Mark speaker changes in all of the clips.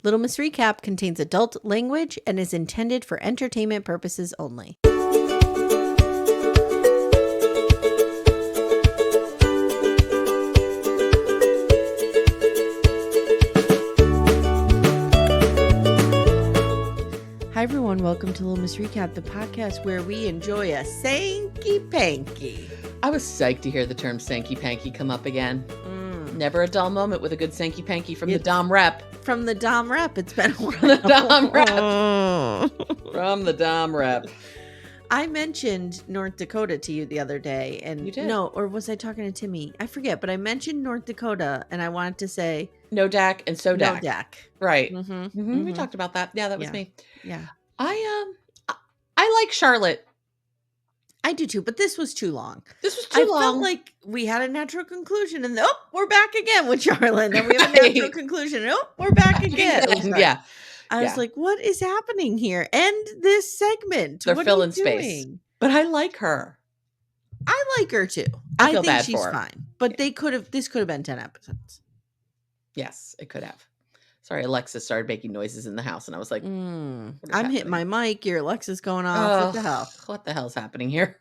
Speaker 1: Little Miss Recap contains adult language and is intended for entertainment purposes only. Hi everyone, welcome to Little Miss Recap, the podcast where we enjoy a Sanky Panky.
Speaker 2: I was psyched to hear the term Sanky Panky come up again. Never a dull moment with a good Sanky Panky from the Dom Rep.
Speaker 1: From the Dom Rep, it's been a while.
Speaker 2: From the Dom Rep. From the Dom Rep.
Speaker 1: I mentioned North Dakota to you the other day. And
Speaker 2: you did?
Speaker 1: No, or was I talking to Timmy? I forget, but I mentioned North Dakota and I wanted to say...
Speaker 2: No Dak and so Dak.
Speaker 1: No Dak.
Speaker 2: Right. We talked about that. Yeah, that was me.
Speaker 1: Yeah.
Speaker 2: I like Charlotte.
Speaker 1: I do too, but this was too long.
Speaker 2: This was too long.
Speaker 1: I felt like we had a natural conclusion and we're back again with Charlotte. And we have a natural conclusion. And we're back again.
Speaker 2: Yeah.
Speaker 1: I was like, what is happening here? End this segment.
Speaker 2: They're
Speaker 1: what
Speaker 2: filling space. But I like her.
Speaker 1: I like her too.
Speaker 2: I feel
Speaker 1: think
Speaker 2: bad
Speaker 1: she's
Speaker 2: for her.
Speaker 1: fine. But this could have been 10 episodes.
Speaker 2: Yes, it could have. Sorry, Alexa started making noises in the house, and I was like,
Speaker 1: I'm hitting my mic. Your Alexa's going off. What the hell?
Speaker 2: What the hell's happening here?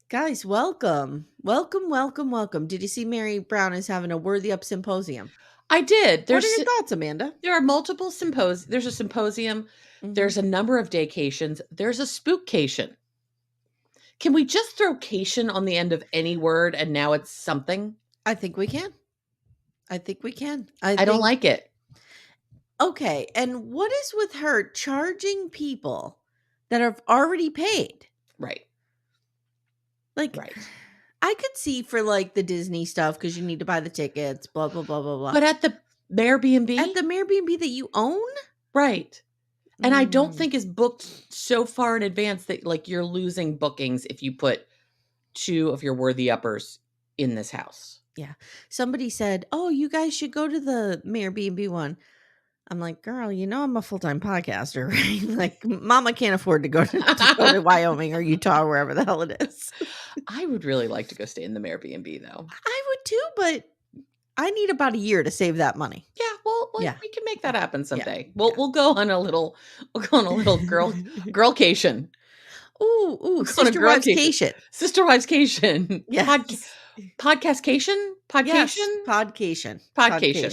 Speaker 1: Guys, welcome. Welcome. Did you see Mary Brown is having a Worthy Up symposium?
Speaker 2: I did.
Speaker 1: What are your thoughts, Amanda?
Speaker 2: There are multiple symposiums. There's a symposium. Mm-hmm. There's a number of daycations. There's a spookcation. Can we just throw cation on the end of any word and now it's something?
Speaker 1: I think we can. I
Speaker 2: don't like it.
Speaker 1: Okay, and what is with her charging people that have already paid?
Speaker 2: Right.
Speaker 1: Right. I could see for like the Disney stuff because you need to buy the tickets, blah, blah, blah, blah, blah.
Speaker 2: But at the Airbnb?
Speaker 1: At the Airbnb that you own?
Speaker 2: Right. And I don't think is booked so far in advance that like you're losing bookings if you put 2 of your worthy uppers in this house.
Speaker 1: Yeah. Somebody said, oh, you guys should go to the Airbnb one. I'm like, girl, I'm a full-time podcaster, right? Like, mama can't afford to go to Wyoming or Utah or wherever the hell it is.
Speaker 2: I would really like to go stay in the Airbnb, though.
Speaker 1: I would too, but I need about a year to save that money.
Speaker 2: Yeah, well we can make that happen someday. Yeah. We'll go on a little girlcation.
Speaker 1: Ooh, sister wives-cation.
Speaker 2: Sister wives-cation.
Speaker 1: Yeah.
Speaker 2: Podcastcation?
Speaker 1: Yes, podcation.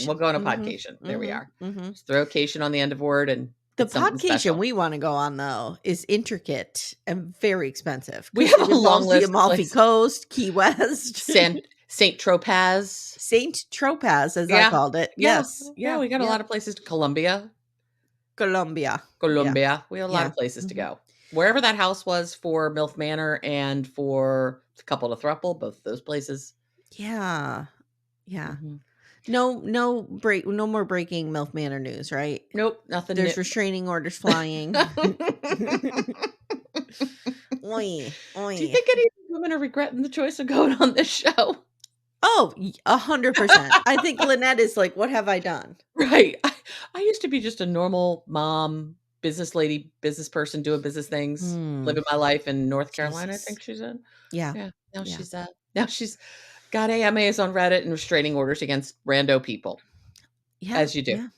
Speaker 2: We'll go on a podcation. There we are. Just throw cation on the end of word and
Speaker 1: the podcation we want to go on though is intricate and very expensive.
Speaker 2: We have a long list.
Speaker 1: The Amalfi Coast, Key West,
Speaker 2: Saint Tropez.
Speaker 1: Saint Tropez, as I called it. Yes.
Speaker 2: Yeah, we got a lot of places to Colombia.
Speaker 1: Yeah.
Speaker 2: We have a lot of places to go. Wherever that house was for MILF Manor and for Couple to Thruple, both those places.
Speaker 1: Yeah. No more breaking MILF Manor news, right?
Speaker 2: Nope, nothing.
Speaker 1: There's restraining orders flying. Oi.
Speaker 2: Do you think any women are regretting the choice of going on this show?
Speaker 1: Oh, 100%. I think Lynette is like, what have I done?
Speaker 2: Right. I used to be just a normal mom, business lady, business person doing business things, living my life in North Carolina. I think she's in.
Speaker 1: Yeah.
Speaker 2: Now she's got AMAs on Reddit and restraining orders against rando people. Yeah, as you do.
Speaker 1: Yeah.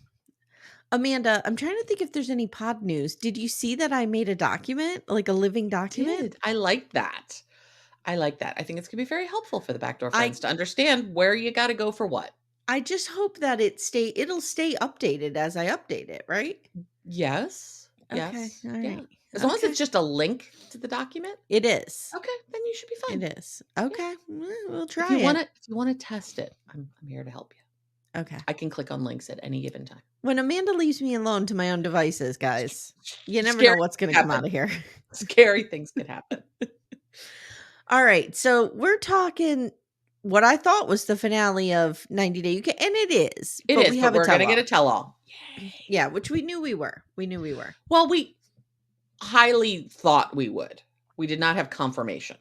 Speaker 1: Amanda, I'm trying to think if there's any pod news. Did you see that I made a document, like a living document?
Speaker 2: I like that. I think it's going to be very helpful for the backdoor friends to understand where you got to go for what.
Speaker 1: I just hope that it'll stay updated as I update it, right?
Speaker 2: Yes.
Speaker 1: Okay.
Speaker 2: Yes.
Speaker 1: All right.
Speaker 2: Yeah. As long as it's just a link to the document.
Speaker 1: It is.
Speaker 2: Okay, then you should be fine.
Speaker 1: It is. Okay. Yeah. We'll try
Speaker 2: if you want to test it, I'm here to help you.
Speaker 1: Okay.
Speaker 2: I can click on links at any given time.
Speaker 1: When Amanda leaves me alone to my own devices, guys, you never know what's going to come out of here.
Speaker 2: Scary things could happen.
Speaker 1: All right. So we're talking what I thought was the finale of 90 Day UK, and it is.
Speaker 2: But we're going to get a tell-all.
Speaker 1: Yeah, which we knew we were.
Speaker 2: Well, we highly thought we would. We did not have confirmation.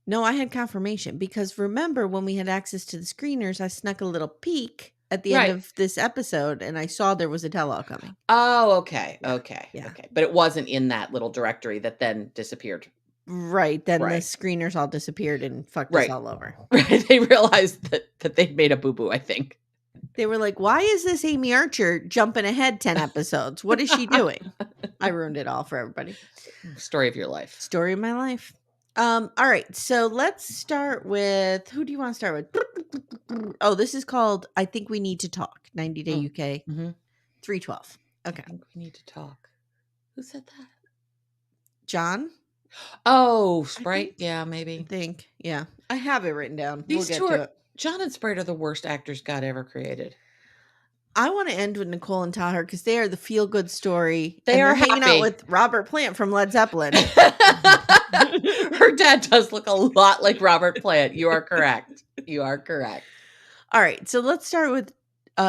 Speaker 1: No, I had confirmation because remember when we had access to the screeners, I snuck a little peek at the end of this episode and I saw there was a tell-all coming.
Speaker 2: Oh, okay. Okay. But it wasn't in that little directory that then disappeared.
Speaker 1: Right. Then the screeners all disappeared and fucked us all over.
Speaker 2: Right. They realized that they'd made a boo-boo, I think.
Speaker 1: They were like, "Why is this Amy Archer jumping ahead 10 episodes? What is she doing?" I ruined it all for everybody.
Speaker 2: Story of your life.
Speaker 1: Story of my life. All right. So let's start with, who do you want to start with? Oh, this is called I Think We Need to Talk. 90 Day UK. 312. Okay.
Speaker 2: I think we need to talk. Who said that?
Speaker 1: John?
Speaker 2: Oh, Sprite. Yeah, maybe.
Speaker 1: I think. Yeah. I have it written down.
Speaker 2: These
Speaker 1: we'll
Speaker 2: two
Speaker 1: get to it.
Speaker 2: John and Sprite are the worst actors God ever created.
Speaker 1: I want to end with Nicole and Taher because they are the feel good story.
Speaker 2: They are
Speaker 1: hanging
Speaker 2: happy.
Speaker 1: out with Robert Plant from Led Zeppelin.
Speaker 2: Her dad does look a lot like Robert Plant. You are correct. You are correct.
Speaker 1: All right. So let's start with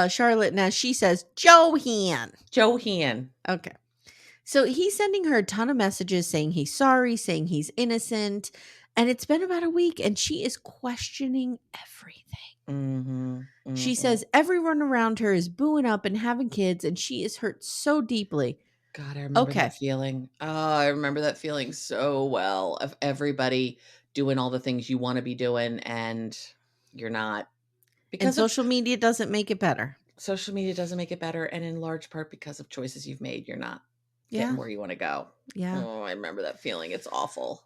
Speaker 1: Charlotte. Now she says, Johan.
Speaker 2: Johan.
Speaker 1: Okay. So he's sending her a ton of messages saying he's sorry, saying he's innocent. And it's been about a week and she is questioning everything. She says everyone around her is booing up and having kids and she is hurt so deeply.
Speaker 2: God, I remember that feeling. Oh, I remember that feeling so well of everybody doing all the things you want to be doing and you're not.
Speaker 1: Because social media doesn't make it better.
Speaker 2: Social media doesn't make it better. And in large part because of choices you've made, you're not getting where you want to go.
Speaker 1: Yeah.
Speaker 2: Oh, I remember that feeling. It's awful.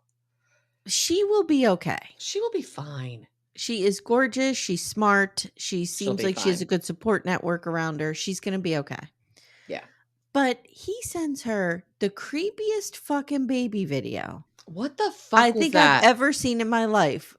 Speaker 1: She will be okay.
Speaker 2: She will be fine.
Speaker 1: She is gorgeous. She's smart. She seems like she has a good support network around her. She's going to be okay.
Speaker 2: Yeah.
Speaker 1: But he sends her the creepiest fucking baby video.
Speaker 2: What the fuck
Speaker 1: I think I've ever seen in my life.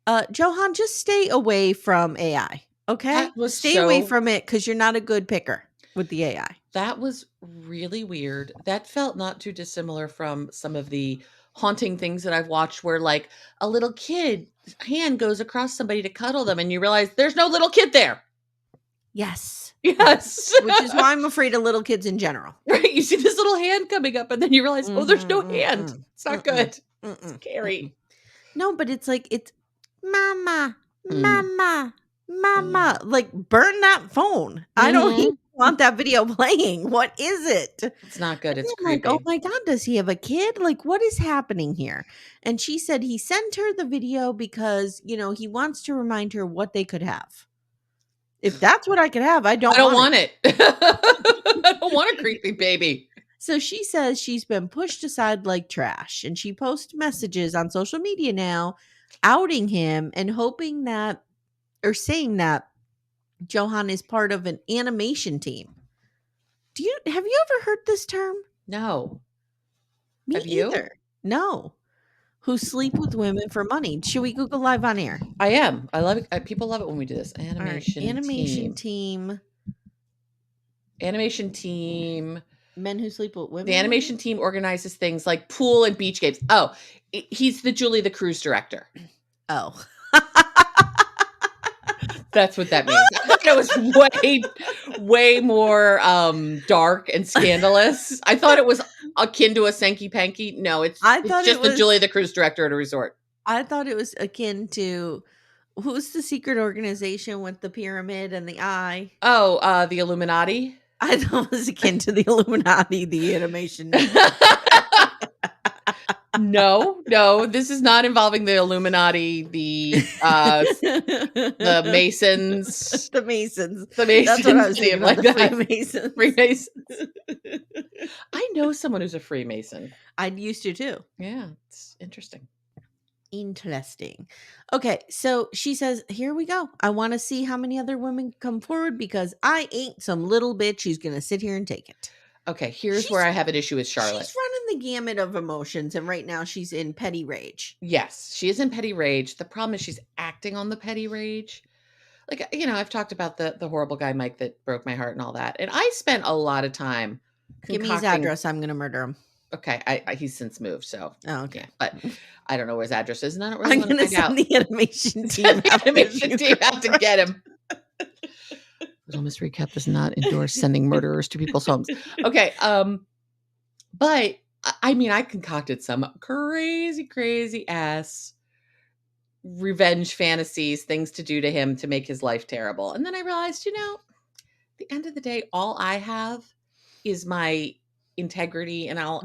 Speaker 1: Johan, just stay away from AI. Okay? Stay away from it because you're not a good picker with the AI.
Speaker 2: That was really weird. That felt not too dissimilar from some of the haunting things that I've watched where like a little kid hand goes across somebody to cuddle them and you realize there's no little kid there.
Speaker 1: Yes.
Speaker 2: Yes.
Speaker 1: Which is why I'm afraid of little kids in general.
Speaker 2: Right. You see this little hand coming up and then you realize, oh, there's no hand. It's not good. It's scary.
Speaker 1: No, but it's like, it's mama, mama, mama. Like, burn that phone. I don't even want that video playing. What is it?
Speaker 2: It's not good. It's creepy.
Speaker 1: Like, oh my God, does he have a kid? Like, what is happening here? And she said he sent her the video because, you know, he wants to remind her what they could have. If that's what I could have, I don't
Speaker 2: want it. I don't want a creepy baby.
Speaker 1: So she says she's been pushed aside like trash, and she posts messages on social media now outing him and hoping that, or saying that, Johan is part of an animation team. Have you ever heard this term?
Speaker 2: No.
Speaker 1: Me
Speaker 2: have you?
Speaker 1: either. No. Who sleep with women for money. Should we Google live on air?
Speaker 2: I am. I love it. People love it when we do this. Animation
Speaker 1: team.
Speaker 2: Animation team.
Speaker 1: Men who sleep with women.
Speaker 2: The animation team organizes things like pool and beach games. Oh, he's the Julie the Cruise director.
Speaker 1: Oh.
Speaker 2: That's what that means. I thought it was way more dark and scandalous. I thought it was akin to a Sanky Panky. No, it's just the Julie the Cruise director at a resort.
Speaker 1: I thought it was akin to, who's the secret organization with the pyramid and the eye?
Speaker 2: Oh, the Illuminati.
Speaker 1: I thought it was akin to the Illuminati, the animation.
Speaker 2: No, this is not involving the Illuminati, the Masons.
Speaker 1: The Masons.
Speaker 2: That's
Speaker 1: what I was thinking, like that.
Speaker 2: Freemasons. I know someone who's a Freemason.
Speaker 1: I used to too.
Speaker 2: Yeah, it's interesting.
Speaker 1: Okay, so she says, here we go. I want to see how many other women come forward because I ain't some little bitch who's going to sit here and take it.
Speaker 2: Okay, here's where I have an issue with Charlotte.
Speaker 1: She's running the gamut of emotions, and right now she's in petty rage.
Speaker 2: Yes, she is in petty rage. The problem is she's acting on the petty rage. Like, you know, I've talked about the horrible guy Mike that broke my heart and all that. And I spent a lot of time
Speaker 1: Give me his address. I'm going to murder him.
Speaker 2: Okay, he's since moved, so.
Speaker 1: Oh, okay.
Speaker 2: Yeah, but I don't know where his address is, and I don't really
Speaker 1: I'm
Speaker 2: want to find out.
Speaker 1: The animation team.
Speaker 2: The animation team have to get him. Little Miss Recap does not endorse sending murderers to people's homes. Okay, but I mean, I concocted some crazy ass revenge fantasies, things to do to him to make his life terrible. And then I realized, you know, at the end of the day, all I have is my integrity, and all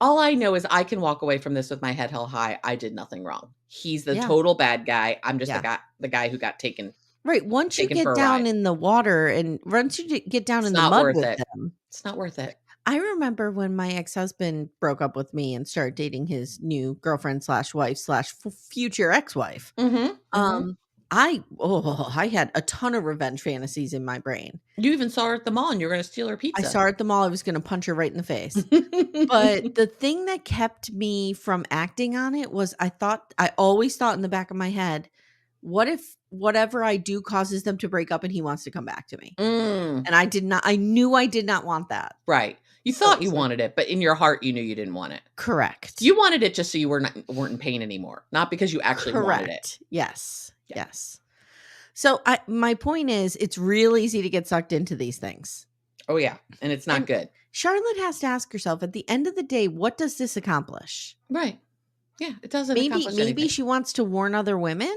Speaker 2: I know is I can walk away from this with my head held high. I did nothing wrong. He's the total bad guy. I'm just the guy who got taken
Speaker 1: Right. Once you
Speaker 2: taken for
Speaker 1: get
Speaker 2: a
Speaker 1: down
Speaker 2: ride.
Speaker 1: in the water and once you get down
Speaker 2: It's
Speaker 1: in the
Speaker 2: not
Speaker 1: mud
Speaker 2: worth
Speaker 1: with
Speaker 2: it.
Speaker 1: them.
Speaker 2: It's not worth it.
Speaker 1: I remember when my ex-husband broke up with me and started dating his new girlfriend slash wife slash future ex-wife.
Speaker 2: Mhm, mhm.
Speaker 1: Um, I had a ton of revenge fantasies in my brain.
Speaker 2: You even saw her at the mall and you're gonna steal her
Speaker 1: I
Speaker 2: pizza.
Speaker 1: saw her at the mall, I was gonna punch her right in the face. But the thing that kept me from acting on it was I always thought in the back of my head, what if whatever I do causes them to break up and he wants to come back to me?
Speaker 2: Mm,
Speaker 1: And I knew I did not want that.
Speaker 2: right. You
Speaker 1: So
Speaker 2: thought
Speaker 1: it
Speaker 2: you
Speaker 1: was like,
Speaker 2: wanted it, but in your heart, you knew you didn't want it.
Speaker 1: correct.
Speaker 2: You wanted it just so you weren't in pain anymore, not because you actually wanted it.
Speaker 1: Correct. Yes.
Speaker 2: Yeah.
Speaker 1: Yes. So my point is it's real easy to get sucked into these things.
Speaker 2: Oh, yeah, and it's not
Speaker 1: And
Speaker 2: good.
Speaker 1: Charlotte has to ask herself at the end of the day, what does this accomplish?
Speaker 2: Right. Yeah, it doesn't
Speaker 1: Maybe
Speaker 2: accomplish anything.
Speaker 1: she wants to warn other women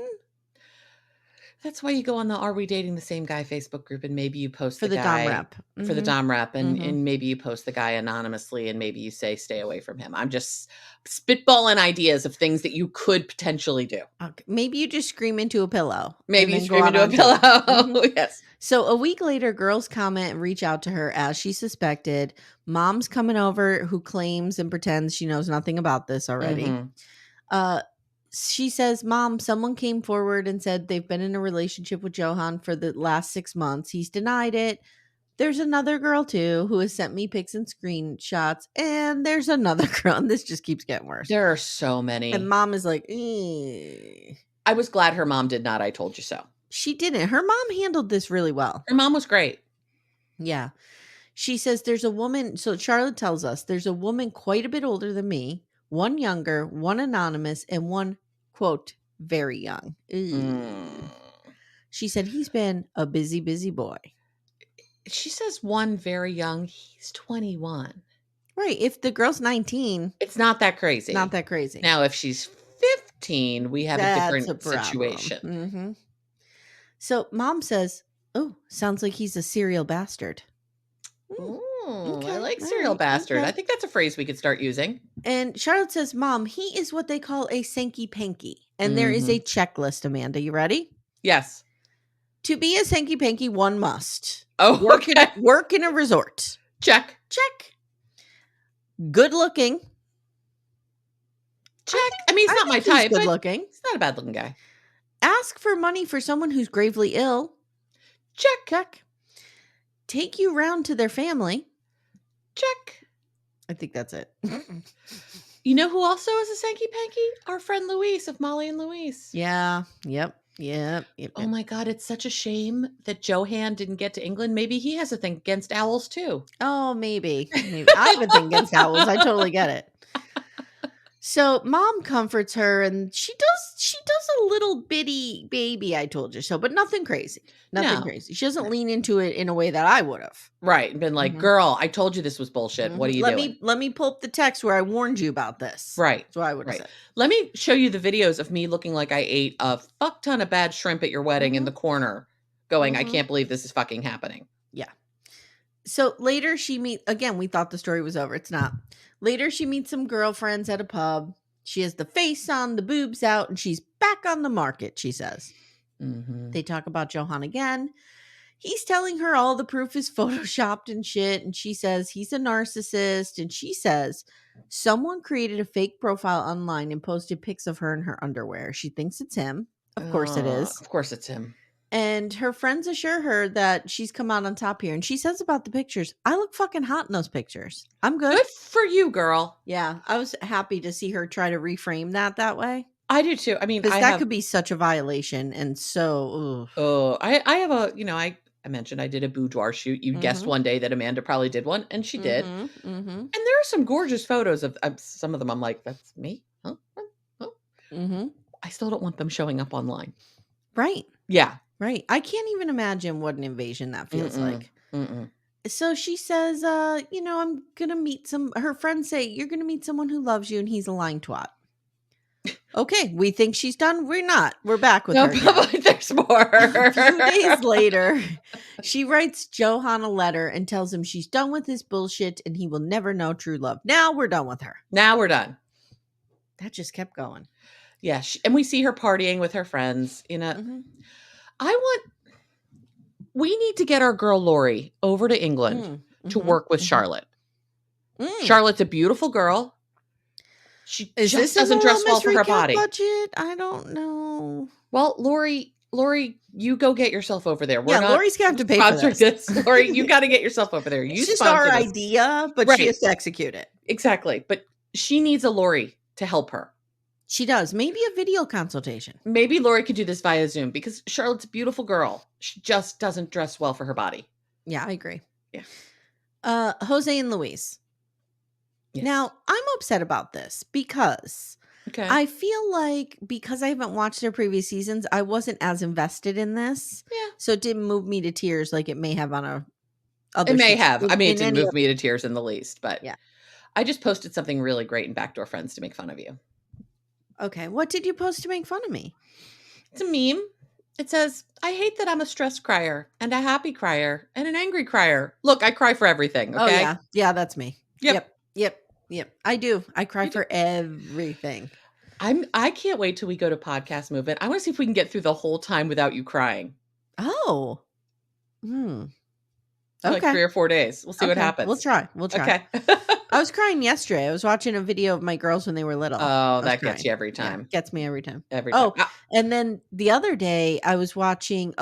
Speaker 2: That's why you go on the "Are We Dating the Same Guy" Facebook group, and maybe you post
Speaker 1: for
Speaker 2: the
Speaker 1: the dom
Speaker 2: guy
Speaker 1: rep.
Speaker 2: for the
Speaker 1: Mhm.
Speaker 2: dom rep, and
Speaker 1: Mhm.
Speaker 2: maybe you post the guy anonymously, and maybe you say, "Stay away from him." I'm just spitballing ideas of things that you could potentially do.
Speaker 1: Okay. Maybe you just scream into a pillow
Speaker 2: Maybe
Speaker 1: and
Speaker 2: you
Speaker 1: then go
Speaker 2: scream
Speaker 1: out
Speaker 2: into a
Speaker 1: on dates. Mhm.
Speaker 2: pillow. Yes.
Speaker 1: So a week later, girls comment and reach out to her as she suspected. Mom's coming over who claims and pretends she knows nothing about this already.
Speaker 2: Mhm.
Speaker 1: Uh, she says, Mom, someone came forward and said they've been in a relationship with Johan for the last 6 months. He's denied it. There's another girl too who has sent me pics and screenshots, and there's another girl, and this just keeps getting worse.
Speaker 2: There are so
Speaker 1: And
Speaker 2: many.
Speaker 1: Mom is like, "Eh."
Speaker 2: I was glad her mom did not "I told you so."
Speaker 1: She didn't. Her mom handled this really well.
Speaker 2: Her mom was great.
Speaker 1: Yeah. She says there's a woman. So Charlotte tells us there's a woman quite a bit older than me, one younger, one anonymous, and one, quote, very young.
Speaker 2: Mm.
Speaker 1: Ew. She said he's been a busy, busy boy.
Speaker 2: She says one very young, he's 21.
Speaker 1: Right. If the girl's 19,
Speaker 2: It's not that crazy.
Speaker 1: not that crazy.
Speaker 2: Now, if she's 15, we have a
Speaker 1: That's a
Speaker 2: different
Speaker 1: problem.
Speaker 2: situation.
Speaker 1: Mm-hmm. So Mom says, oh, sounds like he's a serial bastard.
Speaker 2: Ooh,
Speaker 1: Okay,
Speaker 2: I like
Speaker 1: all
Speaker 2: serial
Speaker 1: right,
Speaker 2: bastard.
Speaker 1: okay.
Speaker 2: I think that's a phrase we could start using.
Speaker 1: And Charlotte says, Mom, he is what they call a Sanky Panky. And there is
Speaker 2: Mhm.
Speaker 1: a checklist, Amanda. You ready?
Speaker 2: Yes.
Speaker 1: To be a Sanky Panky, one must
Speaker 2: Oh, okay.
Speaker 1: work in a resort.
Speaker 2: Check.
Speaker 1: Check. Good looking.
Speaker 2: Check. I mean, he's not my
Speaker 1: think he's
Speaker 2: type,
Speaker 1: good
Speaker 2: but
Speaker 1: looking.
Speaker 2: he's not a bad looking guy.
Speaker 1: Ask for money for someone who's gravely ill.
Speaker 2: Check.
Speaker 1: Check. Take you round to their family.
Speaker 2: Check.
Speaker 1: I think that's it.
Speaker 2: You know who also is a Sanky Panky? Our friend Louise of Molly and Louise.
Speaker 1: Yeah. Yep.
Speaker 2: Oh my God, it's such a shame that Johan didn't get to England. Maybe he has a thing against owls too.
Speaker 1: Oh, maybe. I have a thing against owls. I totally get it. So Mom comforts her, and she does a little bitty baby, I told you so, but nothing crazy. Nothing
Speaker 2: No.
Speaker 1: crazy. She doesn't lean into it in a way that I would have.
Speaker 2: Right. And been like, girl, I told you this was bullshit. What are you doing?
Speaker 1: Let me pull up the text where I warned you about this.
Speaker 2: Right.
Speaker 1: That's what I would have
Speaker 2: Right.
Speaker 1: said.
Speaker 2: Let me show you the videos of me looking like I ate a fuck ton of bad shrimp at your wedding in the corner going, I can't believe this is fucking happening.
Speaker 1: Yeah. So later again, we thought the story was over. It's not. Later she meets some girlfriends at a pub. She has the face on, the boobs out, and she's back on the market, she says.
Speaker 2: Mm-hmm.
Speaker 1: They talk about Johan again. He's telling her all the proof is photoshopped and shit. And she says he's a narcissist. And she says someone created a fake profile online and posted pics of her in her underwear. She thinks it's him. Of course it is.
Speaker 2: Of course it's him.
Speaker 1: And her friends assure her that she's come out on top here. And she says about the pictures, I look fucking hot in those pictures. I'm good.
Speaker 2: Good for you, girl.
Speaker 1: Yeah. I was happy to see her try to reframe that way.
Speaker 2: I do too. I mean,
Speaker 1: Because that could be such a violation. And so,
Speaker 2: oh, I have a, I mentioned I did a boudoir shoot. You guessed one day that Amanda probably did one, and she did. And there are some gorgeous photos of some of them. I'm like, that's me? Huh? I still don't want them showing up online.
Speaker 1: Right.
Speaker 2: Yeah.
Speaker 1: Right. I can't even imagine what an invasion that feels like. So she says, I'm going to meet her friends say, you're going to meet someone who loves you and he's a lying twat. Okay. We think she's done. We're not. We're back with her.
Speaker 2: No, there's more.
Speaker 1: A few days later, she writes Johan a letter and tells him she's done with his bullshit and he will never know true love. Now we're done with her.
Speaker 2: Now we're done.
Speaker 1: That just kept going.
Speaker 2: Yeah. And we see her partying with her friends. We need to get our girl Lori over to England to work with Charlotte. Charlotte's a beautiful girl. She
Speaker 1: Is
Speaker 2: just
Speaker 1: this in
Speaker 2: doesn't
Speaker 1: the
Speaker 2: dress
Speaker 1: Little
Speaker 2: well
Speaker 1: Miss
Speaker 2: for her
Speaker 1: Recap
Speaker 2: body.
Speaker 1: budget? I don't know.
Speaker 2: Well, Lori, you go get yourself over there.
Speaker 1: Yeah, Lori's gonna have to pay for this.
Speaker 2: Lori, you got to get yourself over there.
Speaker 1: It's just our idea, but she has to execute it.
Speaker 2: Exactly. But she needs a Lori to help her.
Speaker 1: She does. Maybe a video consultation.
Speaker 2: Maybe Lori could do this via Zoom because Charlotte's a beautiful girl. She just doesn't dress well for her body.
Speaker 1: Yeah, I agree.
Speaker 2: Yeah.
Speaker 1: Jose and Louise. Yes. Now, I'm upset about this because I feel like because I haven't watched their previous seasons, I wasn't as invested in this.
Speaker 2: Yeah.
Speaker 1: So it didn't move me to tears like it may have on a other
Speaker 2: It may
Speaker 1: season.
Speaker 2: have. I mean, it didn't move me to tears in the least, but
Speaker 1: yeah.
Speaker 2: I just posted something really great in Backdoor Friends to make fun of you.
Speaker 1: Okay. What did you post to make fun of me?
Speaker 2: It's a meme. It says, I hate that I'm a stress crier and a happy crier and an angry crier. Look, I cry for everything. Okay.
Speaker 1: Oh, yeah. Yeah, that's me.
Speaker 2: Yep.
Speaker 1: I do. I cry for everything.
Speaker 2: I can't wait till we go to podcast movement. I want to see if we can get through the whole time without you crying.
Speaker 1: Oh.
Speaker 2: Like 3 or 4 days. We'll see what happens.
Speaker 1: We'll try.
Speaker 2: Okay.
Speaker 1: I was crying yesterday. I was watching a video of my girls when they were little.
Speaker 2: Oh, that gets you every time.
Speaker 1: Yeah, gets me every time.
Speaker 2: Every time.
Speaker 1: Oh, and then the other day I was watching.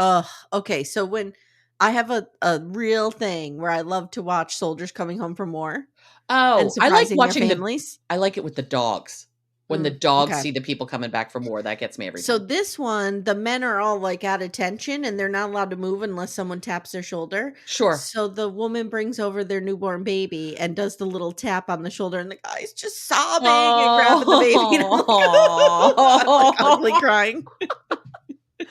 Speaker 1: Okay. So when I have a real thing where I love to watch soldiers coming home from war.
Speaker 2: Oh, I like watching
Speaker 1: their families.
Speaker 2: I like it with the dogs. When the dogs see the people coming back from war, that gets me every time.
Speaker 1: So this one, the men are all like at attention and they're not allowed to move unless someone taps their shoulder.
Speaker 2: Sure.
Speaker 1: So the woman brings over their newborn baby and does the little tap on the shoulder and the guy's just sobbing and grabbing the baby. I'm like ugly crying.
Speaker 2: Do you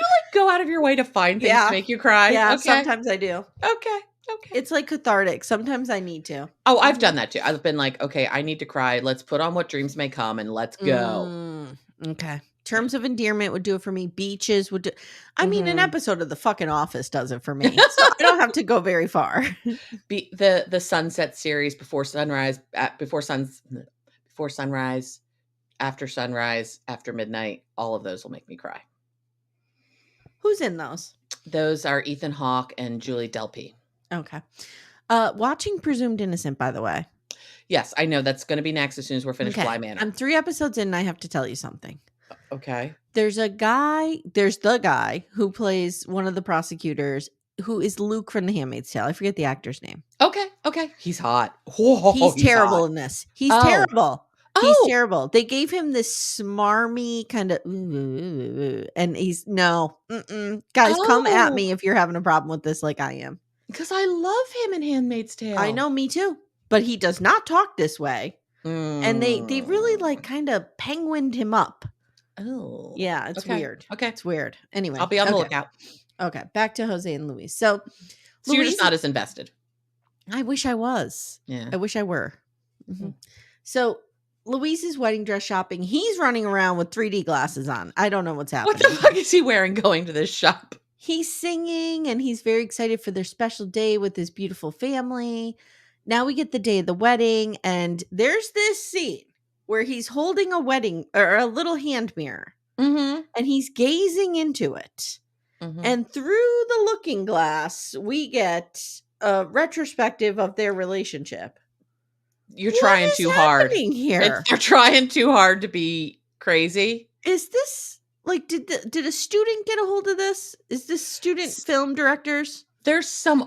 Speaker 2: like go out of your way to find things to make you cry?
Speaker 1: Yeah, sometimes I do.
Speaker 2: Okay.
Speaker 1: It's like cathartic. Sometimes I need to.
Speaker 2: Oh, I've done that too. I've been like, okay, I need to cry. Let's put on What Dreams May Come and let's go.
Speaker 1: Okay. Terms of Endearment would do it for me. Beaches would do. I mean, an episode of The fucking Office does it for me. So I don't have to go very far.
Speaker 2: The Sunset series, Before Sunrise, After Sunrise, After Midnight. All of those will make me cry.
Speaker 1: Who's in those?
Speaker 2: Those are Ethan Hawke and Julie Delpy.
Speaker 1: Okay. Watching Presumed Innocent, by the way.
Speaker 2: Yes, I know. That's going to be next as soon as we're finished Bly Manor.
Speaker 1: I'm 3 episodes in and I have to tell you something.
Speaker 2: Okay.
Speaker 1: There's the guy who plays one of the prosecutors who is Luke from The Handmaid's Tale. I forget the actor's name.
Speaker 2: Okay. He's hot. Whoa,
Speaker 1: he's terrible
Speaker 2: hot.
Speaker 1: in this. He's terrible. He's terrible. They gave him this smarmy kind of, and he's guys, come at me if you're having a problem with this like I am.
Speaker 2: Because I love him in Handmaid's Tale.
Speaker 1: I know, me too. But he does not talk this way. And they really like kind of penguined him up.
Speaker 2: Oh.
Speaker 1: Yeah, it's weird.
Speaker 2: Okay.
Speaker 1: It's weird. Anyway.
Speaker 2: I'll be on the lookout.
Speaker 1: Okay. Back to Jose and Louise. So
Speaker 2: Louise, you're just not as invested.
Speaker 1: I wish I was.
Speaker 2: Yeah.
Speaker 1: I wish I were. Mm-hmm. So Louise's wedding dress shopping. He's running around with 3D glasses on. I don't know what's happening.
Speaker 2: What the fuck is he wearing going to this shop?
Speaker 1: He's singing and he's very excited for their special day with his beautiful family. Now we get the day of the wedding and there's this scene where he's holding a wedding or a little hand mirror and he's gazing into it. And through the looking glass, we get a retrospective of their relationship.
Speaker 2: You're trying too hard.
Speaker 1: Here?
Speaker 2: They're trying too hard to be crazy.
Speaker 1: Is this like did a student get a hold of this? Is this student film directors?
Speaker 2: There's some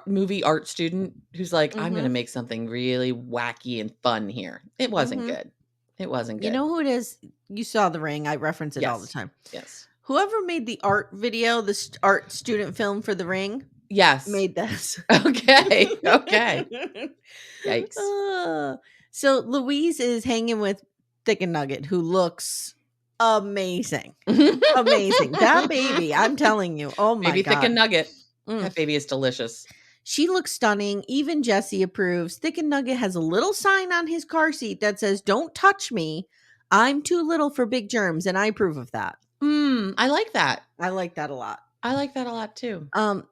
Speaker 2: movie art student who's like, I'm going to make something really wacky and fun here. It wasn't good. It wasn't good.
Speaker 1: You know who it is? You saw The Ring. I reference it all the time.
Speaker 2: Yes.
Speaker 1: Whoever made the art video, the art student film for The Ring.
Speaker 2: Yes.
Speaker 1: Made this.
Speaker 2: Okay. Yikes.
Speaker 1: So Louise is hanging with Thicken Nugget, who looks amazing. Amazing. That baby, I'm telling you. Oh my God.
Speaker 2: Thicken Nugget. That baby is delicious.
Speaker 1: She looks stunning. Even Jesse approves. Thicken Nugget has a little sign on his car seat that says, "Don't touch me. I'm too little for big germs." And I approve of that.
Speaker 2: I like that.
Speaker 1: I like that a lot.
Speaker 2: I like that a lot too.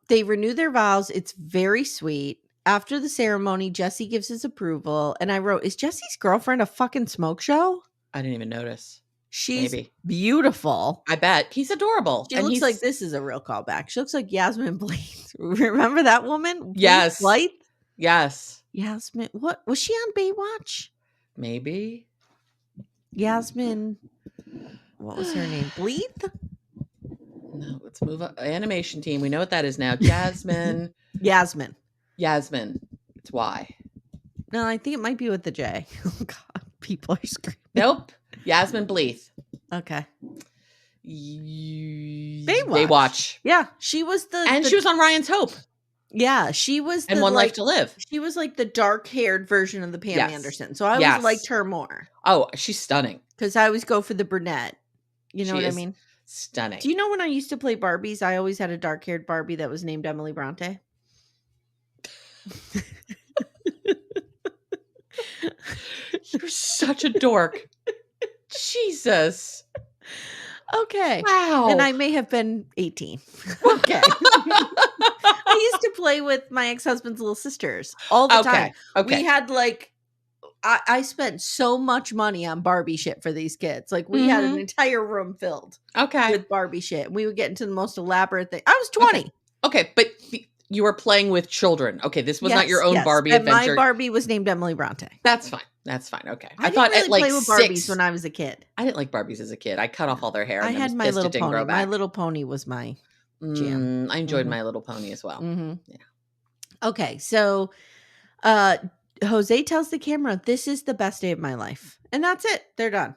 Speaker 1: They renew their vows. It's very sweet. After the ceremony, Jesse gives his approval. And I wrote, is Jesse's girlfriend a fucking smoke show?
Speaker 2: I didn't even notice.
Speaker 1: She's
Speaker 2: Maybe.
Speaker 1: beautiful.
Speaker 2: I bet. He's adorable.
Speaker 1: She
Speaker 2: And
Speaker 1: looks like this is a real callback. She looks like Yasmin Bleeth. Remember that woman?
Speaker 2: Yes.
Speaker 1: Blythe?
Speaker 2: Yes.
Speaker 1: Yasmin. What was she on Baywatch?
Speaker 2: Maybe.
Speaker 1: Yasmin. What was her name? Bleeth?
Speaker 2: No, let's move up. Animation team. We know what that is now. Jasmine.
Speaker 1: Yasmin.
Speaker 2: It's Y.
Speaker 1: No, I think it might be with the J. Oh God, people are screaming.
Speaker 2: Nope. Yasmin Bleeth.
Speaker 1: Okay.
Speaker 2: Baywatch.
Speaker 1: Yeah, she was
Speaker 2: she was on Ryan's Hope.
Speaker 1: Yeah, she was
Speaker 2: And One Life to Live.
Speaker 1: She was like the dark-haired version of the Pam Anderson. So I always liked her more.
Speaker 2: Oh, she's stunning.
Speaker 1: Because I always go for the brunette. You know what I mean?
Speaker 2: Stunning.
Speaker 1: Do you know when I used to play Barbies, I always had a dark-haired Barbie that was named Emily Bronte?
Speaker 2: You're such a dork. Jesus.
Speaker 1: Okay.
Speaker 2: Wow.
Speaker 1: And I may have been 18. Okay. I used to play with my ex-husband's little sisters all the time. Okay. We had I spent so much money on Barbie shit for these kids. Like we had an entire room filled with Barbie shit. We would get into the most elaborate thing. I was 20.
Speaker 2: Okay, but you were playing with children. Okay, this was not your own Barbie adventure.
Speaker 1: My Barbie was named Emily Bronte.
Speaker 2: That's fine. That's fine. Okay.
Speaker 1: I thought really play with Barbies when I was a kid.
Speaker 2: I didn't like Barbies as a kid. I cut off all their hair.
Speaker 1: I had My Little Pony. My Little Pony was my jam.
Speaker 2: I enjoyed My Little Pony as well. Yeah.
Speaker 1: Okay, so Jose tells the camera, "This is the best day of my life," and that's it. They're done.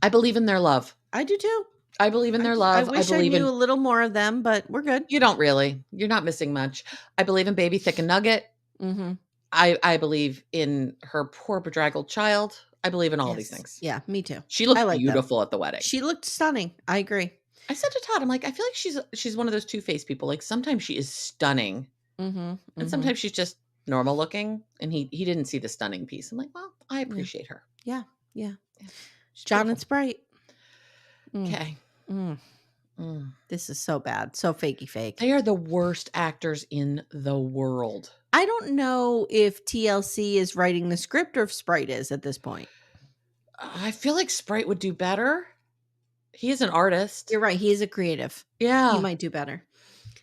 Speaker 2: I believe in their love.
Speaker 1: I do too.
Speaker 2: I believe in their love.
Speaker 1: I wish I knew a little more of them, but we're good.
Speaker 2: You don't really. You're not missing much. I believe in baby Thicken Nugget. I believe in her poor bedraggled child. I believe in all these things.
Speaker 1: Yeah, me too.
Speaker 2: She looked beautiful at the wedding.
Speaker 1: She looked stunning. I agree.
Speaker 2: I said to Todd, I'm like, I feel like she's one of those two-faced people. Like sometimes she is stunning, and sometimes she's just normal looking. And he didn't see the stunning piece. I'm like, well, I appreciate her.
Speaker 1: Yeah. John and Sprite.
Speaker 2: Okay.
Speaker 1: This is so bad. So fakey fake.
Speaker 2: They are the worst actors in the world.
Speaker 1: I don't know if TLC is writing the script or if Sprite is at this point.
Speaker 2: I feel like Sprite would do better. He is an artist.
Speaker 1: You're right. He is a creative.
Speaker 2: Yeah.
Speaker 1: He might do better.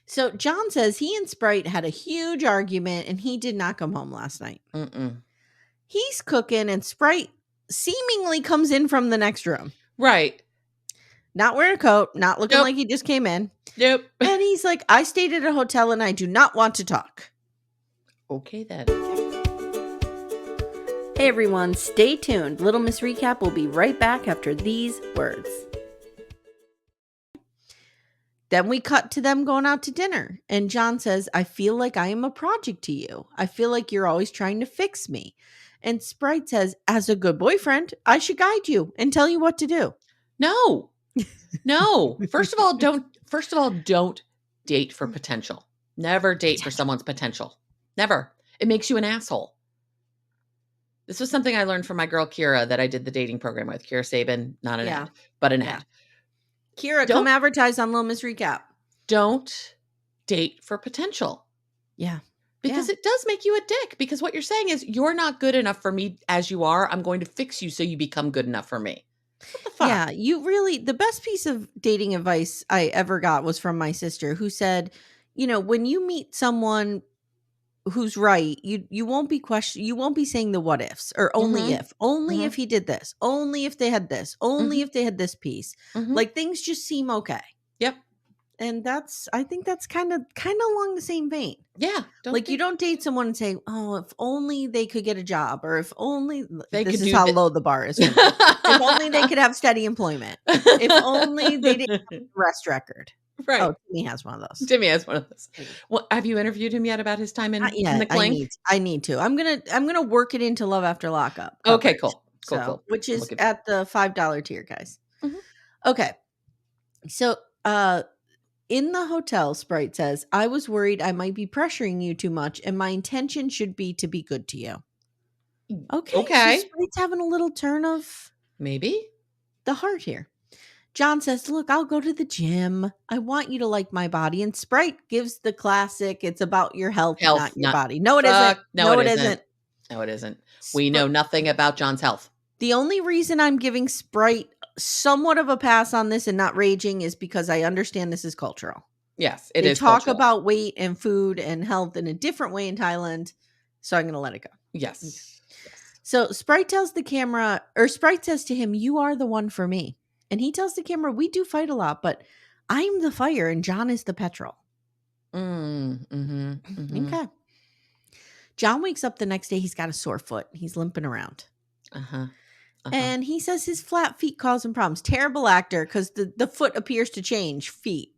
Speaker 1: So John says he and Sprite had a huge argument and he did not come home last night. He's cooking and Sprite seemingly comes in from the next room.
Speaker 2: Right.
Speaker 1: Not wearing a coat, not looking like he just came in.
Speaker 2: Yep.
Speaker 1: And he's like, I stayed at a hotel and I do not want to talk.
Speaker 2: Okay, then.
Speaker 1: Hey, everyone. Stay tuned. Little Miss Recap will be right back after these words. Then we cut to them going out to dinner. And John says, I feel like I am a project to you. I feel like you're always trying to fix me. And Sprite says, as a good boyfriend, I should guide you and tell you what to do.
Speaker 2: No. First of all, don't date for potential. Never date for someone's potential. Never. It makes you an asshole. This was something I learned from my girl Kira that I did the dating program with. Kira Sabin, not an ad, but an ad.
Speaker 1: Kira, come advertise on Little Miss Recap.
Speaker 2: Don't date for potential.
Speaker 1: Yeah.
Speaker 2: Because it does make you a dick. Because what you're saying is, you're not good enough for me as you are. I'm going to fix you so you become good enough for me. What the fuck?
Speaker 1: Yeah, the best piece of dating advice I ever got was from my sister who said, when you meet someone who's right, you won't be saying the what ifs or only if he did this, only if they had this, only if they had this piece. Like things just seem okay.
Speaker 2: Yep.
Speaker 1: And I think that's kind of along the same vein.
Speaker 2: Yeah.
Speaker 1: You don't date someone and say, oh, if only they could get a job, or if only this is
Speaker 2: could
Speaker 1: how low the bar is. If only they could have steady employment. If only they didn't have a rest record.
Speaker 2: Right.
Speaker 1: Oh, Timmy has one of those.
Speaker 2: Well, have you interviewed him yet about his time in the clink?
Speaker 1: I need to. I'm gonna work it into Love After Lockup.
Speaker 2: Okay, cool.
Speaker 1: Which is at the $5 tier, guys. Okay. So in the hotel, Sprite says, I was worried I might be pressuring you too much, and my intention should be to be good to you. Okay. So Sprite's having a little turn of
Speaker 2: maybe
Speaker 1: the heart here. John says, look, I'll go to the gym. I want you to like my body. And Sprite gives the classic, it's about your health not your body. No, it isn't.
Speaker 2: No, it isn't. We know nothing about John's health.
Speaker 1: The only reason I'm giving Sprite somewhat of a pass on this and not raging is because I understand this is cultural.
Speaker 2: Yes, it
Speaker 1: They
Speaker 2: is
Speaker 1: talk
Speaker 2: cultural.
Speaker 1: about weight and food and health in a different way in Thailand, so I'm going to let it go.
Speaker 2: Yes.
Speaker 1: Okay.
Speaker 2: Yes.
Speaker 1: So Sprite tells the camera, or Sprite says to him, "You are the one for me." And he tells the camera, "We do fight a lot, but I'm the fire and John is the petrol." Okay. John wakes up the next day. He's got a sore foot. He's limping around. And he says his flat feet cause him problems. Terrible actor, because the foot appears to change feet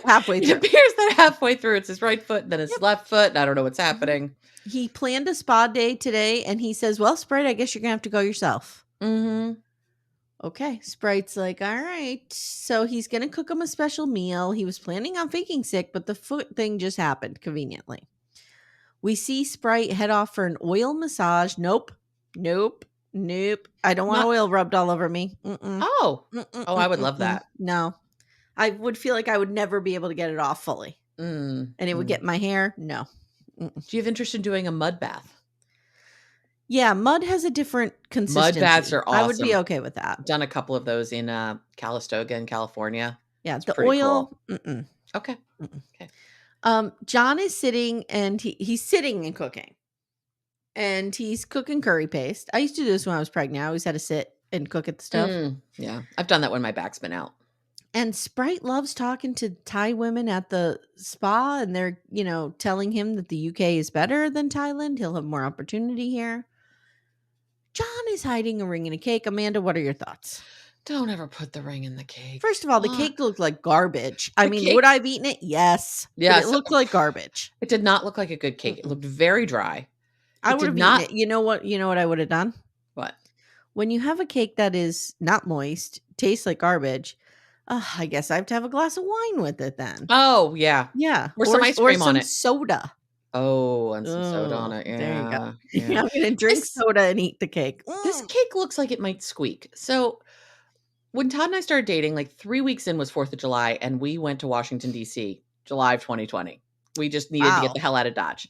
Speaker 1: halfway through.
Speaker 2: It appears that halfway through it's his right foot, then his left foot, and I don't know what's happening.
Speaker 1: He planned a spa day today, and he says, "Well, Sprite, I guess you're going to have to go yourself." Okay. Sprite's like, "All right." So he's going to cook him a special meal. He was planning on faking sick, but the foot thing just happened conveniently. We see Sprite head off for an oil massage. Nope. I don't want oil rubbed all over me.
Speaker 2: I would love that.
Speaker 1: No. I would feel like I would never be able to get it off fully. And it would get in my hair. No.
Speaker 2: Do you have interest in doing a mud bath?
Speaker 1: Yeah, mud has a different consistency.
Speaker 2: Mud baths are awesome.
Speaker 1: I would be okay with that.
Speaker 2: Done a couple of those in Calistoga in California.
Speaker 1: Yeah,
Speaker 2: it's
Speaker 1: the oil.
Speaker 2: Cool. Okay.
Speaker 1: John is sitting and he's sitting and cooking. And he's cooking curry paste. I used to do this when I was pregnant. I always had to sit and cook at the stove.
Speaker 2: Yeah, I've done that when my back's been out.
Speaker 1: And Sprite loves talking to Thai women at the spa, and they're, telling him that the UK is better than Thailand. He'll have more opportunity here. John is hiding a ring in a cake. Amanda, what are your thoughts?
Speaker 2: Don't ever put the ring in the cake.
Speaker 1: First of all, the cake looked like garbage. Would I have eaten it? Yes.
Speaker 2: Yes.
Speaker 1: But it looked like garbage.
Speaker 2: It did not look like a good cake. It looked very dry.
Speaker 1: I would have eaten it. You know what I would have done?
Speaker 2: What?
Speaker 1: When you have a cake that is not moist, tastes like garbage, I guess I have to have a glass of wine with it then.
Speaker 2: Oh, yeah.
Speaker 1: Yeah.
Speaker 2: Or some ice cream on it.
Speaker 1: Soda.
Speaker 2: Oh, and some soda on it. Yeah.
Speaker 1: There you go.
Speaker 2: Yeah.
Speaker 1: I'm going to drink soda and eat the cake.
Speaker 2: This cake looks like it might squeak. So when Todd and I started dating, like 3 weeks in was 4th of July, and we went to Washington, D.C., July of 2020. We just needed to get the hell out of Dodge.